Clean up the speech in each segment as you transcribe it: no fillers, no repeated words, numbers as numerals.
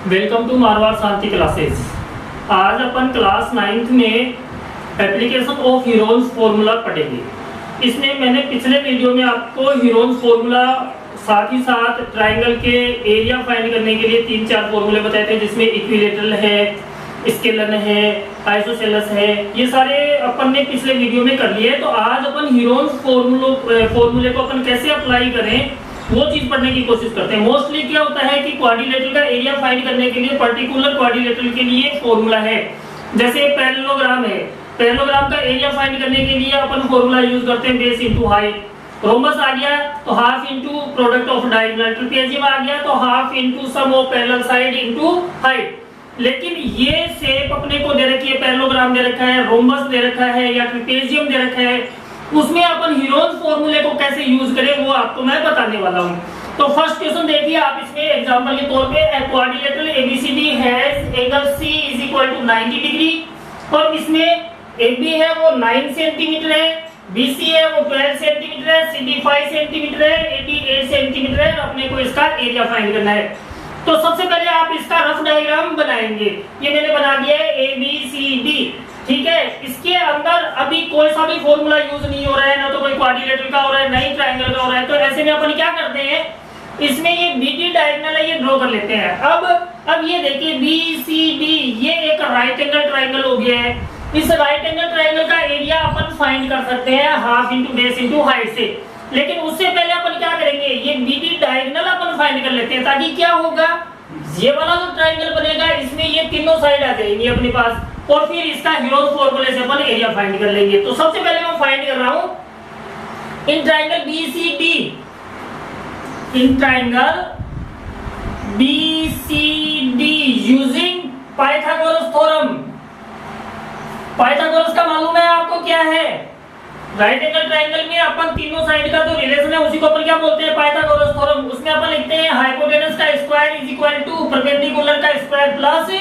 Welcome to Marwar Shanti classes. आज अपन class 9th में एप्लीकेशन ऑफ हीरोन्स फॉर्मूला पढ़ेंगे। इसमें मैंने पिछले वीडियो में आपको हीरोन्स फॉर्मूला साथ ही साथ ट्राइंगल के एरिया फाइंड करने के लिए 3-4 फॉर्मूले बताए थे, जिसमें इक्विलेटरल है, स्केलन है, आइसोसेलेस है। ये सारे अपन ने पिछले वीडियो में कर लिए। तो आज अपन हीरोन्स फॉर्मूले को अपन कैसे अप्लाई करें वो चीज पढ़ने की कोशिश करते हैं। मोस्टली क्या होता है कि क्वाड्रिलेटरल का एरिया फाइंड करने के लिए पर्टिकुलर क्वाड्रिलेटरल के लिए फॉर्मूला है। जैसे पैरेललोग्राम है, पैरेललोग्राम का एरिया फाइंड करने के लिए अपन फॉर्मूला यूज करते हैं बेस इनटू हाइट। रोम्बस आ गया तो half into product of diagonal. Trapezium आ गया तो half into sum of parallel side into height. लेकिन ये शेप अपने को दे रखी है, पैरेललोग्राम दे रखा है, रोम्बस दे रखा है या ट्रेपेजियम दे रखा है, उसमें अपन हीरोन्स फॉर्मूले को कैसे यूज करें वो आपको मैं बताने वाला हूं। तो फर्स्ट क्वेश्चन देखिए आप इसमें एग्जांपल के तौर पे, quadrilateral ABCD has angle C is equal to 90 degree और इसमें एबी है वो 9 सेंटीमीटर है, बीसी है वो 12 सेंटीमीटर है, सीडी 5 सेंटीमीटर है, एडी 8 सेंटीमीटर है। अपने को इसका एरिया फाइंड करना है। तो सबसे पहले आप इसका रफ डायग्राम बनाएंगे। ये मैंने बना दिया है ए बी सी डी, ठीक है। इसके अंदर अभी कोई सा भी फॉर्मूला यूज नहीं हो रहा है, ना तो कोई क्वाड्रिलेटरल का हो रहा है, ना ही ट्रायंगल का हो रहा है। तो ऐसे में अपन क्या करते हैं, इसमें ये बीडी डायगोनल है, ये ड्रॉ कर लेते हैं। अब ये देखिए बी सी डी, ये एक राइट एंगल ट्रायंगल हो गया है। इस राइट एंगल ट्रायंगल का एरिया अपन फाइंड कर सकते हैं half into base into height से। लेकिन उससे पहले अपन क्या करेंगे, ये बीडी डायगोनल अपन फाइंड कर लेते हैं, ताकि क्या होगा, ये वाला जो ट्रायंगल बनेगा इसमें ये तीनों साइड आ जाएंगी अपने पास, और फिर इसका हीरोन्स फॉर्मूले से अपन एरिया फाइंड कर लेंगे। तो सबसे पहले मैं फाइंड कर रहा हूं in triangle BCD, in triangle BCD using Pythagoras theorem. Pythagoras का मालूम है आपको क्या है, राइट एंगल ट्रायंगल में अपन तीनों साइड का जो रिलेशन है उसी को अपन क्या बोलते हैं, पाइथागोरस थ्योरम। उसमें अपन लिखते हैं हाइपोटेनस का square is equal to perpendicular का स्क्वायर प्लस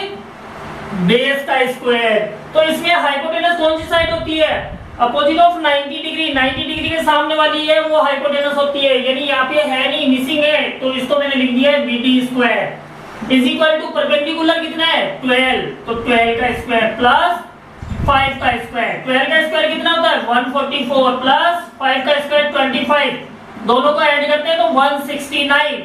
बेस का स्क्वायर। तो इसमें हाइपोटेनस कौन सी साइड होती है, अपोजिट ऑफ 90 डिग्री, 90 डिग्री के सामने वाली है वो हाइपोटेनस होती है। यानी यहाँ पे है नहीं, मिसिंग है, तो इसको मैंने लिख दिया है BD square is equal to perpendicular कितना है 12, तो 12 का स्क्वायर प्लस 5 का स्क्वायर। 12 का स्क्वायर कितना होता है 144 प्लस 5 का स्क्वायर 25, दोनों को ऐड करते हैं तो 169।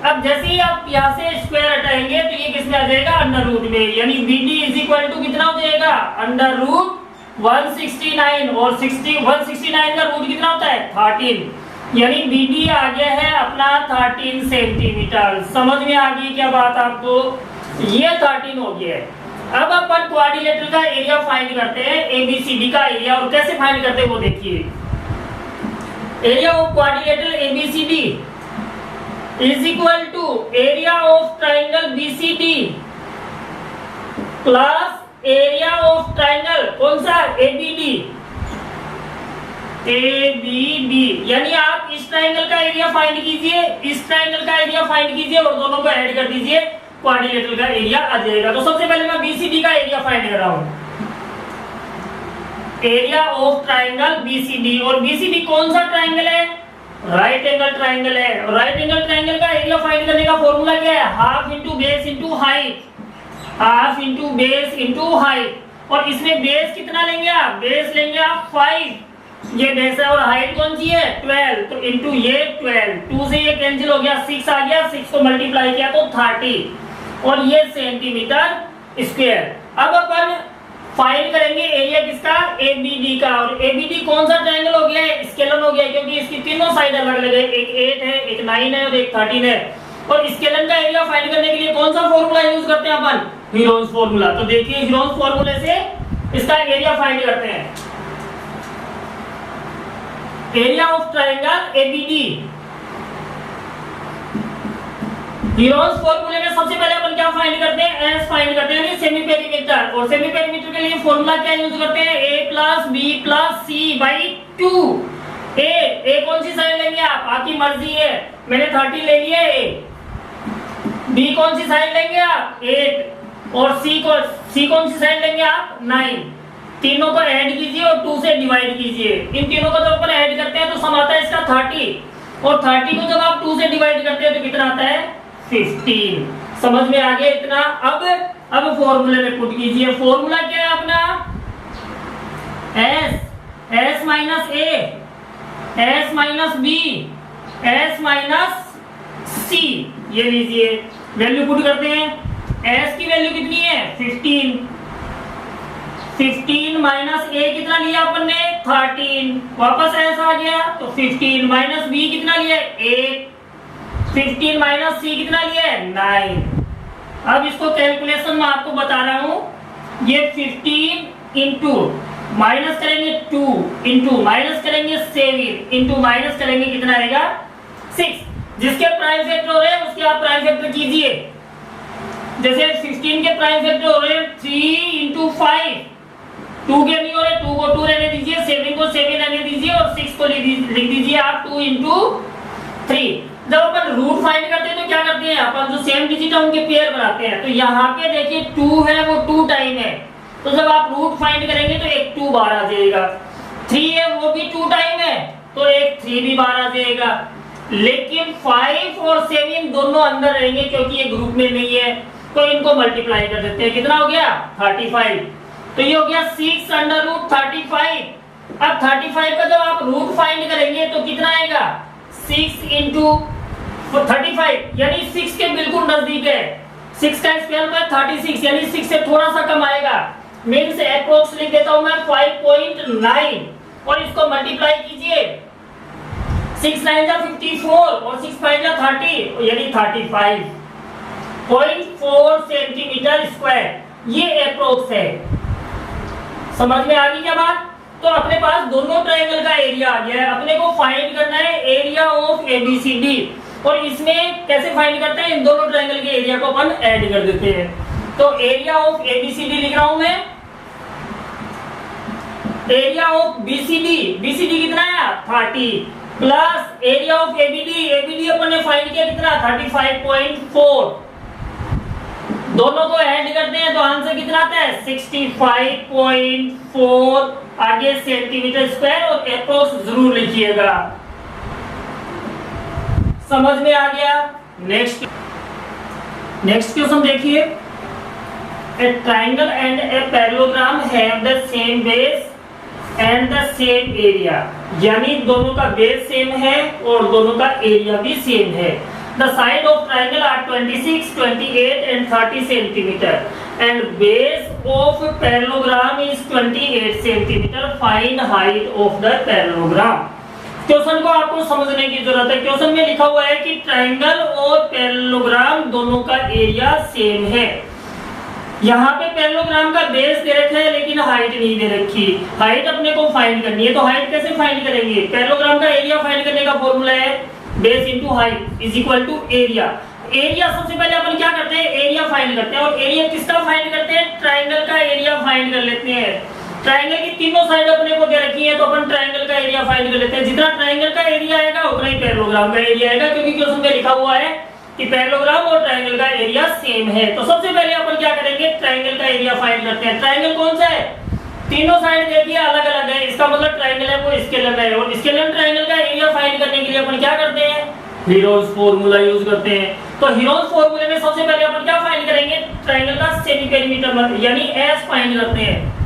अब जैसे ही आप यहाँ से स्क्वायर हटाएंगे तो ये किसमें आ जाएगा, अंडर रूट में। यानी BD इज इक्वल टू कितना हो जाएगा, अंडर रूट 169, और 169 का रूट कितना होता है 13। यानी BD आ गया है अपना 13 सेंटीमीटर। समझ में आ गई क्या बात आपको, ये 13 हो गया है। अब अपन क्वाड्रिलेटरल का एरिया फाइंड करते हैं, ABCD का एरिया, और कैसे फाइंड करते हैं वो देखिए। Area of quadrilateral ABCD is equal to area of triangle BCD plus area of triangle कौन सा ABD। यानी आप इस ट्रायंगल का एरिया फाइंड कीजिए, इस ट्रायंगल का एरिया फाइंड कीजिए और दोनों को ऐड कर दीजिए, क्वाड्रिलेटरल का एरिया आ जाएगा। तो सबसे पहले मैं BCD का एरिया फाइंड कर रहा हूं, एरिया ऑफ ट्रायंगल BCD। और BCD कौन सा ट्रायंगल है, राइट एंगल ट्रायंगल है। राइट एंगल ट्रायंगल का एरिया फाइंड करने का फॉर्मूला क्या है, half into base into height, half into base into height. और इसमें बेस कितना लेंगे आप, बेस लेंगे आप 5, ये बेस है, और हाइट कौन सी है 12, तो इंटू ये 12, 2 से ये कैंसिल हो गया, 6 आ गया, 6 को मल्टीप्लाई किया तो 30, और ये सेंटीमीटर स्क्वायर। अब अपन फाइंड करेंगे एरिया किसका, ABD का। और ABD कौन सा ट्रायंगल हो गया है, स्केलन हो गया, क्योंकि इसकी तीनों साइड अलग अलग है, एक 8 है, एक 9 है और एक 13 है। और स्केलन का एरिया फाइंड करने के लिए कौन सा फॉर्मूला यूज करते हैं अपन, हीरोन्स फॉर्मूला। तो देखिए हीरोन्स फॉर्मूले से इसका एरिया फाइंड करते हैं। Area of triangle ABD, Heron's फॉर्मूले में सबसे पहले अपन क्या फाइंड करते हैं, एस फाइंड करते हैं, सेमी पेरीमीटर। और सेमी पेरीमीटर के लिए फॉर्मूला क्या यूज करते हैं, a plus b plus c by 2। A कौन सी साइड लेंगे आप, आपकी मर्जी है, मैंने 30 ले लिया है। बी कौन सी साइड लेंगे आप 8, और सी कौन सी साइड लेंगे आप 9। तीनों को ऐड कीजिए और 2 से डिवाइड कीजिए। इन तीनों को जब अपन ऐड करते हैं तो सम आता है इसका 30, और 30 को जब आप 2 से डिवाइड करते हैं तो कितना आता है 15। समझ में आ गया इतना। अब फॉर्मूले में पुट कीजिए। फॉर्मूला क्या है अपना? S minus a, S minus b, s minus c, ये लीजिए वैल्यू पुट करते हैं। एस की वैल्यू कितनी है? 15। 15 माइनस ए कितना लिया अपन ने? 13। वापस एस आ गया तो 15 माइनस बी कितना लिया? 8। 15 माइनस सी कितना लिया है? 9। अब इसको कैलकुलेशन में आपको बता रहा हूं। ये 15 इंटू माइनस करेंगे 2 इंटू माइनस करेंगे 7 इंटू माइनस करेंगे कितना आएगा? 6। जिसके प्राइम फैक्टर हो रहे हैं उसके आप प्राइम फैक्टर कीजिए। जैसे 16 के प्राइम फैक्टर हो रहे हैं 3 इंटू 5, 2 के नहीं हो रहे, 2 को 2 रहने दीजिए, 7 को 7 रहने दीजिए और 6 को लिख दीजिए आप 2 इंटू 3। जब अपन रूट फाइंड करते हैं तो क्या करते हैं? अपन जो सेम डिजिट है उनके पेयर बनाते हैं। तो यहाँ पे देखिए 2 है वो 2 टाइम है, तो जब आप रूट फाइंड करेंगे तो एक 2 बार आ जाएगा। 3 है वो भी 2 टाइम है, तो एक 3 भी बार आ जाएगा। लेकिन 5 और 7 दोनों अंदर रहेंगे क्योंकि ये ग्रुप में नहीं है, तो इनको मल्टीप्लाई कर देते हैं। कितना हो गया? 35। तो ये हो गया 6 अंडर रूट 35। अब 35 का जब आप रूट फाइंड करेंगे तो कितना आएगा? 6 इंटू 35 यानी 6 के बिल्कुल नजदीक है। 6 का स्क्वायर में 36 यानी 6 से थोड़ा सा कम आएगा। मीन्स अप्रोक्स लिख देता हूं मैं 5.9 और इसको मल्टीप्लाई कीजिए। 6 9 जा 54 और 6 5 जा 30 यानी 35.4 सेंटीमीटर स्क्वायर। ये अप्रोक्स है। समझ में आ गई क्या बात? तो अपने पास दोनों ट्रायंगल का एरिया आ गया है। अपने को फाइंड करना है एरिया ऑफ एबीसीडी, और इसमें कैसे फाइंड करते हैं? इन दोनों ट्रायंगल के एरिया को अपन ऐड कर देते हैं। तो एरिया ऑफ एबीसीडी लिख रहा हूं मैं। एरिया ऑफ बीसीडी, बीसीडी कितना है? 30 plus area of ABD, ABD अपन ने फाइंड किया कितना? 35.4। दोनों को ऐड करते हैं तो आंसर कितना आता है? 65.4 आगे सेंटीमीटर स्क्वायर, और अप्रोक्स जरूर लिखिएगा। समझ में आ गया? नेक्स्ट क्वेश्चन देखिए। A triangle and a parallelogram have the same base and the same area, यानी दोनों का बेस सेम है और दोनों का एरिया भी सेम है। The side of triangle are 26, 28 and 30 centimeter and base of parallelogram is 28 centimeter. Find height of the parallelogram. Question को आपको समझने की जरूरत है। क्वेश्चन में लिखा हुआ है कि ट्रायंगल और पैरेललोग्राम दोनों का एरिया सेम है। यहाँ पे पैरेललोग्राम का बेस दे रखा है लेकिन हाइट नहीं दे रखी। हाइट अपने को फाइंड करनी है, तो हाइट कैसे फाइंड करेंगे? पैरेललोग्राम का एरिया फाइंड करने का फॉर्मूला है base into height is equal to area. Area सबसे पहले अपन क्या करते हैं? एरिया फाइंड करते हैं। और एरिया किसका फाइंड करते हैं? ट्रायंगल का एरिया फाइंड कर लेते हैं। ट्रायंगल की तीनों साइड अपने को दे रखी है, तो अपन ट्रायंगल का एरिया फाइंड कर लेते हैं। जितना ट्रायंगल का एरिया आएगा उतना ही पैरेललोग्राम का एरिया आएगा, क्योंकि क्वेश्चन में लिखा हुआ है कि पैरेललोग्राम और ट्रायंगल का एरिया सेम है। तो सबसे पहले अपन क्या करेंगे? ट्रायंगल का एरिया फाइंड करते हैं। ट्रायंगल कौन सा है? तीनों साइड देखिए अलग अलग है, इसका मतलब ट्रायंगल है वो स्केलर है। और स्केलर ट्रायंगल का एरिया फाइंड करने के लिए अपन क्या करते हैं? हीरोज फॉर्मूला यूज करते हैं। तो हीरोज फॉर्मूले में सबसे पहले अपन क्या फाइंड करेंगे? ट्रायंगल का सेमी पेरीमीटर यानी एस फाइंड करते हैं।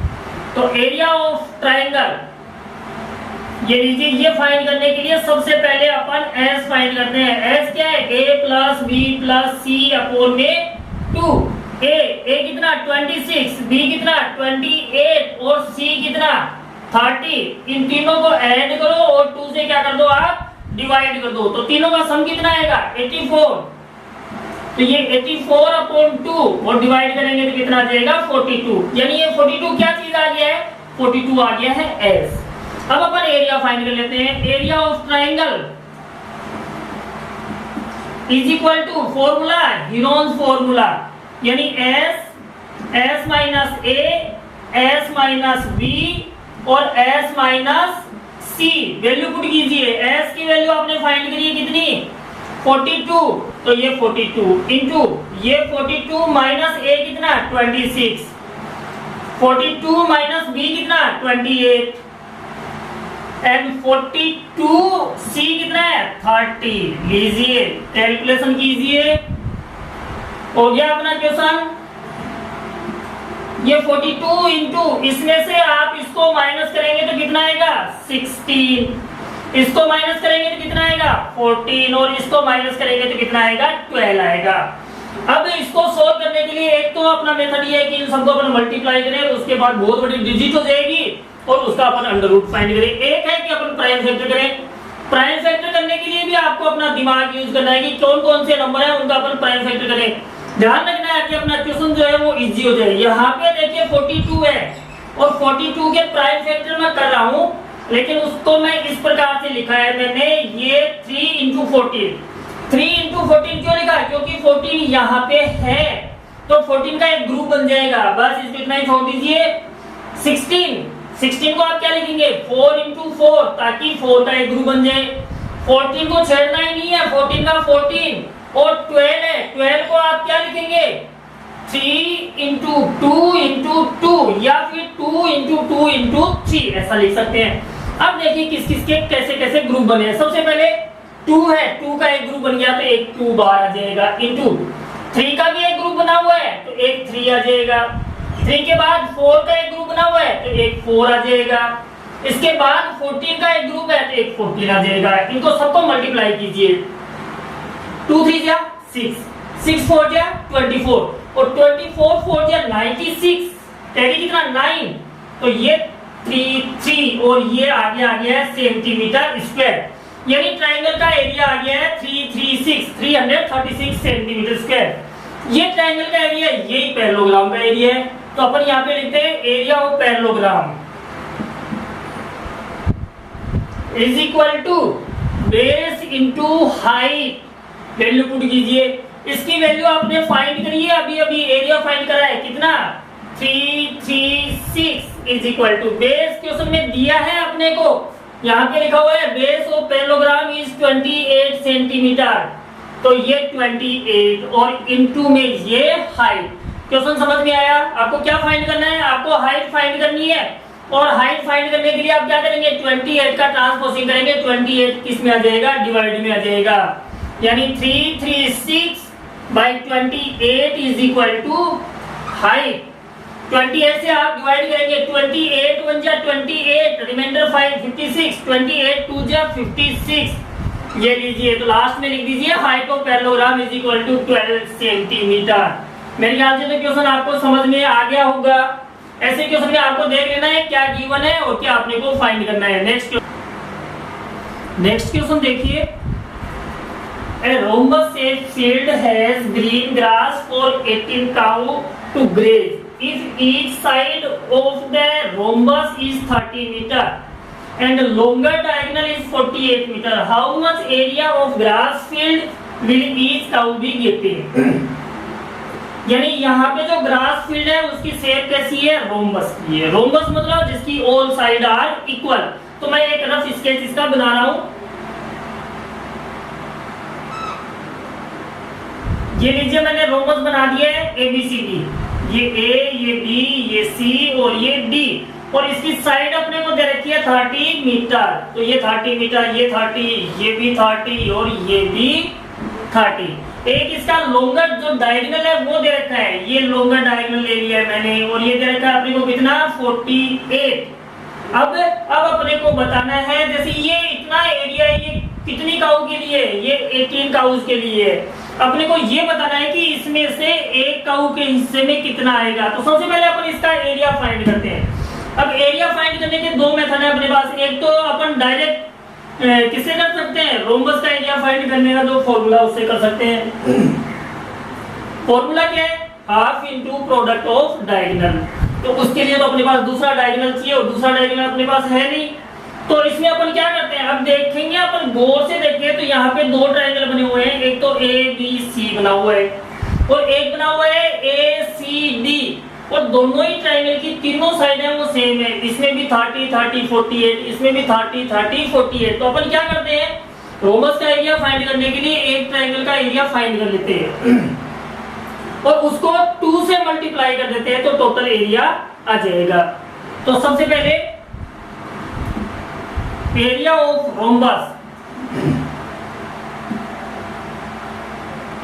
तो एरिया ऑफ ट्रायंगल ये लीजिए, ये फाइंड करने के लिए सबसे पहले अपन एस फाइंड करते हैं। एस क्या है? a plus b plus c upon में 2। ए कितना? 26, बी कितना? 28 और सी कितना? 30। इन तीनों को ऐड करो और 2 से क्या कर दो आप? डिवाइड कर दो। तो तीनों का सम कितना आएगा? 84। तो ये 84 अपॉन 2 और डिवाइड करेंगे तो कितना आ जाएगा? 42। यानी ये 42 क्या चीज आ गया है? 42 आ गया है एस। अब अपन एरिया फाइंड कर लेते हैं। Area of triangle is equal to formula Heron's formula, यानी S minus a, S minus b और S minus c. Value put कीजिए। एस की वैल्यू आपने फाइंड करी है कितनी? 42। तो ये 42 इंटू ये 42 माइनस ए कितना? 26। 42 माइनस बी कितना? 28 एंड 42 सी कितना है? 30। लीजिए कैलकुलेशन कीजिए। हो गया अपना क्वेश्चन। ये 42 इंटू, इसमें से आप इसको माइनस करेंगे तो कितना आएगा 16, इसको माइनस करेंगे तो कितना आएगा 14 और इसको माइनस करेंगे तो कितना आएगा 12 आएगा। अब इसको सोल्व करने के लिए एक तो अपना मेथड ये है कि इन सबको अपन मल्टीप्लाई करें और उसके बाद बहुत बड़ी डिजिट हो जाएगी और उसका अपन अंडर रूट फाइंड करें। एक है कि अपन प्राइम फैक्टर करें। प्राइम फैक्टर करने के लिए भी आपको अपना दिमाग यूज करना है कि कौन कौन से नंबर है उनका अपन प्राइम फैक्टर करें। ध्यान रखना है कि अपना क्वेश्चन जो है वो इजी हो जाए। यहाँ पे देखिए 42 है और 42 के प्राइम फैक्टर मैं कर रहा हूँ, लेकिन उसको मैं इस प्रकार से लिखा है मैंने, ये 3 इंटू 14। 3 इंटू 14 क्यों लिखा? क्योंकि 14 यहाँ पे है तो 14 का एक ग्रुप बन जाएगा। बस इसको इतना ही छोड़ दीजिए। 16 को आप क्या लिखेंगे 4 इंटू 4, ताकि 4 का एक ग्रुप बन जाए। 14 को छेड़ना ही नहीं है, 14 का 14 और 12 है, 12 को आप क्या लिखेंगे 3 इंटू 2 इंटू 2 या फिर 2 इंटू 2 इंटू 3 ऐसा लिख सकते हैं। अब देखिए किस किस के कैसे कैसे ग्रुप बने हैं। सबसे पहले 2 है, 2 का एक ग्रुप बन गया तो एक 2 बाहर आ जाएगा, इंटू 3 का भी एक ग्रुप बना हुआ है तो एक 3 आ जाएगा। 3 के बाद 4 का एक ग्रुप बना हुआ है तो एक 4 आ जाएगा। इसके बाद 14 का एक ग्रुप है तो एक 14 आ जाएगा। इनको सबको मल्टीप्लाई कीजिए। 2 3 जा 6, 6 4 जा 24 और 24 4 जा 96, कैरी कितना 9, तो ये 3 और ये आगे आ गया है सेंटीमीटर स्क्वायर। यानी ट्राइंगल का एरिया आ गया है 336 सेंटीमीटर स्क्वायर। ये ट्राइंगल का एरिया, यही पैरेललोग्राम का एरिया है। तो अपन यहाँ पे लिखते हैं area of parallelogram is equal to base into height. Value put कीजिए। इसकी वैल्यू आपने फाइंड करी है, अभी अभी एरिया फाइंड करा है कितना 336 is equal to base question में दिया है अपने को, यहाँ पे लिखा हुआ है base of parallelogram is 28 centimetre. तो ये 28 और इनटू में ये हाइट। क्वेश्चन समझ में आया? आपको क्या फाइंड करना है? आपको हाइट फाइंड करनी है और हाइट फाइंड करने के लिए आप क्या करेंगे 28 का ट्रांसपोजिंग करेंगे। 28 किस में आ जाएगा डिवाइड में आ जाएगा, यानी 336 by 28 is equal to height. 28 से आप डिवाइड करेंगे 28 1 जा 28 रिमाइंडर 5 56 28 2 जा 56 ये लीजिए। तो लास्ट में लिख दीजिए height of parallelogram is equal to 12 centimetre. मेरे ख्याल से तो क्वेश्चन आपको समझ में आ गया होगा। ऐसे क्वेश्चन में आपको देख लेना है क्या गिवन है और क्या आपने को फाइंड करना है। नेक्स्ट क्वेश्चन देखिए। A rhombus shaped field has green grass for 18 cow to graze. If each side of the rhombus is 30 meter and longer diagonal is 48 meter, how much area of grass field will each cow be getting? यानी यहाँ पे जो grass field है उसकी shape कैसी है rhombus की है। रोम्बस मतलब जिसकी ऑल साइड आर इक्वल। तो मैं एक रफ स्केच इसका बना रहा हूँ। ये लीजिए मैंने रोम्बस बना दिया है ABCD, ये A, ये B, ये C और ये D और इसकी साइड अपने को दे रखी है 30 मीटर। तो ये 30 मीटर, ये 30, ये भी 30 और ये भी 30। एक इसका लॉन्गर जो डायगोनल है वो दे रखा है, ये लॉन्गर डायगोनल ले लिया है मैंने और ये दे रखा है अपने को कितना 48। अब अपने को बताना है जैसे ये इतना एरिया है, ये कितनी काऊ के लिए, ये 18 काउस के लिए। अपने को ये बताना है कि इसमें से एक काऊ के हिस्से में कितना आएगा। तो सबसे पहले अपन इसका एरिया फाइंड करते हैं। अब एरिया फाइंड करने के दो मेथड है अपने पास। एक तो अपन डायरेक्ट किससे कर सकते हैं, रोम्बस का एरिया फाइंड करने का जो फॉर्मूला उससे कर सकते हैं। फॉर्मूला क्या है, half into product of diagonal. तो उसके लिए तो अपने पास दूसरा डायगोनल चाहिए और दूसरा डायगोनल अपने पास है नहीं। तो इसमें अपन क्या करते हैं, अब देखेंगे अपन गौर से देखें तो यहाँ पे दो ट्रायंगल बने हुए हैं। एक तो ABC बना हुआ है और एक बना हुआ है ACD और दोनों ही ट्रायंगल की तीनों साइड है वो सेम है। इसमें भी 30 30 48, इसमें भी 30 30 48। तो अपन क्या करते हैं, रोम्बस का एरिया फाइंड करने के लिए एक ट्रायंगल का एरिया फाइंड कर लेते हैं और उसको 2 से मल्टीप्लाई कर देते हैं तो टोटल एरिया आ जाएगा। तो सबसे पहले area of rhombus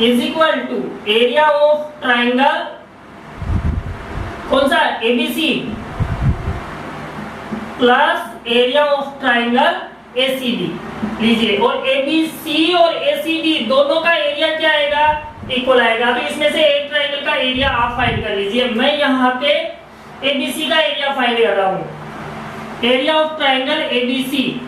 is equal to area of triangle कौन सा ABC plus area of triangle ACD लीजिए। और एबीसी और एसीडी दोनों का एरिया क्या आएगा, इक्वल आएगा। तो इसमें से एक ट्राइंगल का एरिया आप फाइंड कर लीजिए। मैं यहाँ पे एबीसी का एरिया फाइंड कर रहा हूँ, एरिया ऑफ ट्राइंगल एबीसी।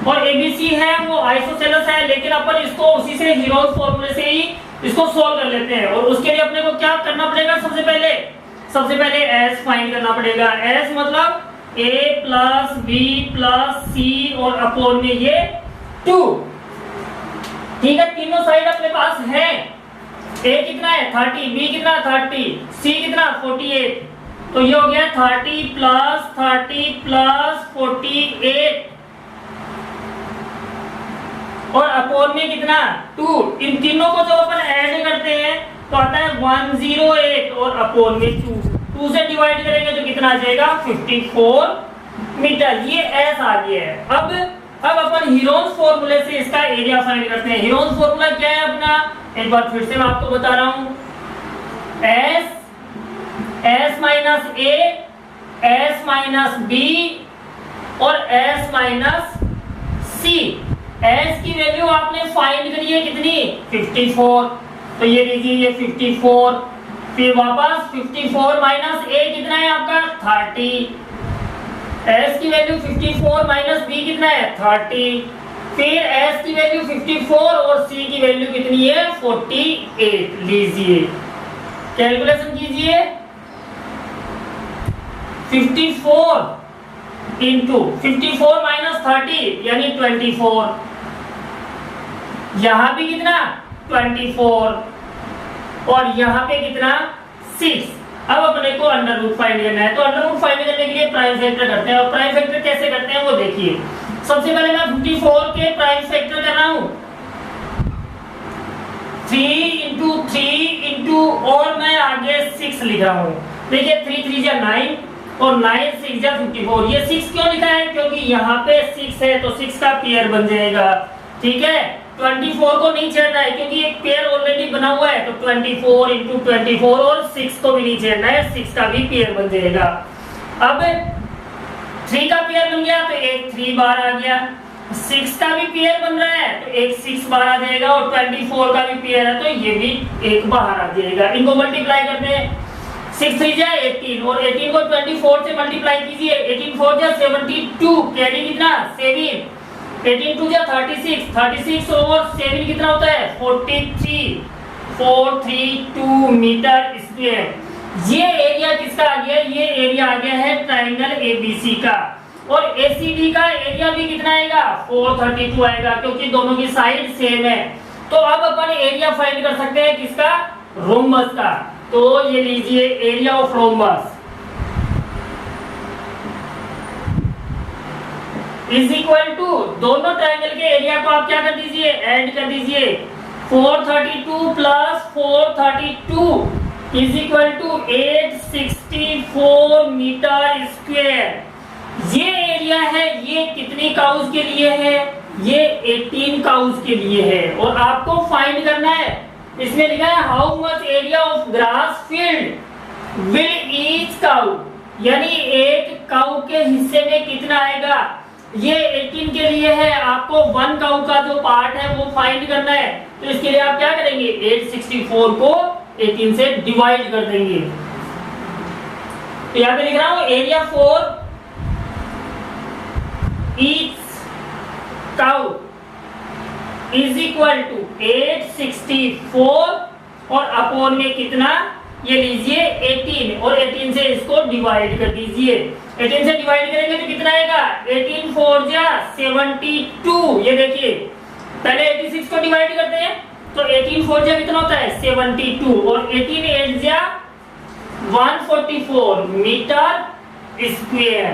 और एबीसी है वो आइसोसेलेस है, लेकिन अपन इसको उसी से हीरोज फॉर्मूले से ही इसको सोल्व कर लेते हैं। और उसके लिए अपने को क्या करना पड़ेगा, सबसे पहले एस फाइंड करना पड़ेगा। एस मतलब a प्लस बी प्लस सी और अपोन में ये 2। ठीक है, तीनों साइड अपने पास है। a कितना है 30, b कितना 30, c कितना 48। तो ये हो गया 30 प्लस 48 और अपोन में कितना 2। इन तीनों को जब अपन ऐड करते हैं तो आता है 108 और अपोन में 2 से डिवाइड करेंगे तो कितना आ जाएगा 54 मीटर। ये एस आ गया है। अब अपन हीरोन्स फॉर्मूले से इसका एरिया फाइंड करते हैं। हीरोन्स फॉर्मूला क्या है अपना, एक बार फिर से मैं आपको बता रहा हूं। S minus a, S minus b और एस माइनस सी। एस की वैल्यू आपने फाइंड करी है कितनी 54, तो ये लीजिए ये 54। फिर वापस 54 माइनस ए कितना है आपका 30। एस की वैल्यू 54 माइनस बी कितना है 30। फिर एस की वैल्यू 54 और सी की वैल्यू कितनी है 48। लीजिए कैलकुलेशन कीजिए। 54 इंटू 54 माइनस 30 यानी 24। यहां भी कितना 24 और यहाँ पे कितना 6। अब अपने को अंडर रूट फाइंड करना है। तो अंडर रूट फाइंड करने के लिए प्राइम फैक्टर करते हैं। और प्राइम फैक्टर कैसे करते हैं वो देखिए। सबसे पहले मैं 54 के प्राइम फैक्टर कर रहा हूं 3 इंटू 3 इंटू और मैं आगे 6 लिख रहा हूं। देखिए 3 3 जा 9 और 9 6 जा 54। ये 6 क्यों लिखा है, क्योंकि यहाँ पे 6 है तो 6 का पेयर बन जाएगा। ठीक है, 24 को नहीं छेड़ना है क्योंकि एक पेयर ऑलरेडी बना हुआ है। तो 24 इंटू 24 और 6 को भी नहीं छेड़ना है, 6 का भी पेयर बन जाएगा। अब 3 का पेयर बन गया तो एक 3 बार आ गया। 6 का भी पेयर बन रहा है तो एक 6 बार आ जाएगा। और 24 का भी पेयर है तो ये भी एक बाहर आ जाएगा। इनको मल्टीप्लाई करते हैं। 6 3 जा 18 और 18 को 24 से मल्टीप्लाई कीजिए। 18 4 जा 72, कैरी कितना 7। 18 2 जा 36 और 7 कितना होता है 432 मीटर स्क्वायर। ये एरिया किसका आ गया, ये एरिया आ गया है ट्राइंगल एबीसी का। और एसीडी का एरिया भी कितना आएगा 432 आएगा, क्योंकि दोनों की साइड सेम है। तो अब अपन एरिया फाइंड कर सकते हैं किसका, रोम्बस का। तो ये लीजिए area of rhombus is equal to, दोनों ट्राइंगल के एरिया को आप क्या कर दीजिए, ऐड कर दीजिए। 432 plus 432 is equal to 864 metre square. ये एरिया है, ये कितनी काउज के लिए है, ये 18 काउज के लिए है। और आपको फाइंड करना है, इसमें लिखा है how much area of grass field will each cow, यानी एक काउ के हिस्से में कितना आएगा। ये 18 के लिए है, आपको 1 काउ का जो पार्ट है वो फाइंड करना है। तो इसके लिए आप क्या करेंगे, 864 को 18 से डिवाइड कर देंगे। तो यहां पे लिख रहा हूं area for each cow is equal to 864 और अपॉन में कितना, ये लीजिए 18 और 18 से इसको डिवाइड कर दीजिए। 18 से डिवाइड करेंगे तो कितना आएगा, 18 4 जा 72। ये देखिए पहले 86 को डिवाइड करते हैं तो 18 4 जा कितना होता है 72 और 18 8 जा 144 मीटर स्क्वायर।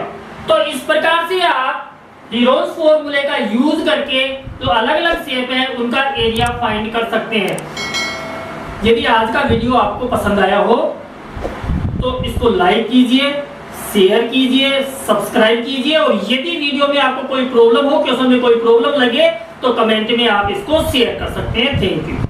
तो इस प्रकार से आप हीरोज फॉर्मूले का यूज करके जो अलग अलग शेप है उनका एरिया फाइंड कर सकते हैं। यदि आज का वीडियो आपको पसंद आया हो तो इसको लाइक कीजिए, शेयर कीजिए, सब्सक्राइब कीजिए। और यदि वीडियो में आपको कोई प्रॉब्लम हो, क्वेश्चन में कोई प्रॉब्लम लगे तो कमेंट में आप इसको शेयर कर सकते हैं। Thank you.